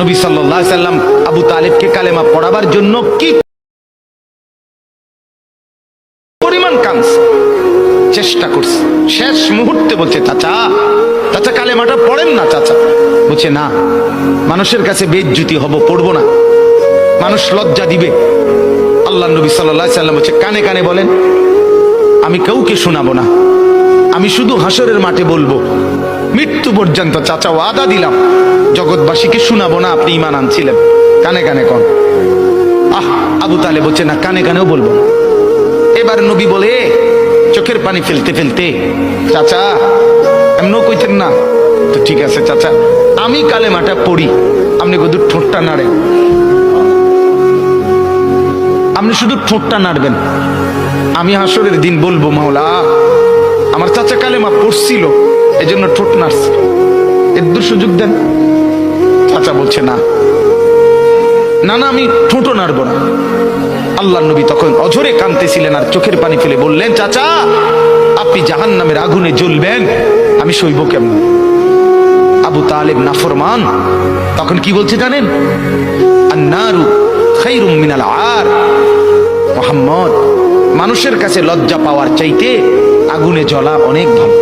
নবী সাল্লাল্লাহু আলাইহি সাল্লাম আবু তালেবকে কালেমা পড়াবার জন্য কি পরিমাণ কাঁদছে, চেষ্টা করছে। শেষ মুহূর্তে বলছে, চাচা চাচা কালেমাটা পড়েন না চাচা। বলছে না, মানুষের কাছে বেইজ্জতি হব, পড়বো না, মানুষ লজ্জা দিবে। আল্লাহ নবী সাল্লাল্লাহু আলাইহি সাল্লাম বলছে, কানে কানে বলেন, আমি কাউকে শোনাবো না, আমি শুধু হাসরের মাঠে বলবো, মৃত্যু পর্যন্ত চাচা ওয়াদা দিলাম জগৎবাসীকে শোনাবো না আপনি ঈমান আনছিলেন, কানে কানে কন। আবু তালেব বলছে না, কানে কানেও বলবো না। এবার নবী বলে চোখের পানি ফেলতে ফেলতে, চাচা এমনও কইতেন না তো, ঠিক আছে চাচা আমি কালেমাটা পড়ি, আপনি শুধু ঠোঁটটা নাড়েন, আপনি শুধু ঠোঁটটা নাড়বেন, আমি হাসরের দিন বলবো মাওলা আমার চাচা কালেমা পড়ছিল এজন্য ঠোঁট নাড়ছে, এর সুযোগ দেন। চাচা বলছে না না না, আমি ঠোঁটও নাড়বো না। আল্লাহ নবী তখন অঝরে কাঁদতেছিলেন আর চোখের পানি ফেলে বললেন, চাচা আপনি জাহান্নামের আগুনে জ্বলবেন, আমি সইব কেমন? আবু তালেব নাফরমান তখন কি বলছে জানেন? আন্নারু খায়রুম মিনাল আর। মুহাম্মদ, মানুষের কাছে লজ্জা পাওয়ার চাইতে আগুনে জ্বলা অনেক ভালো।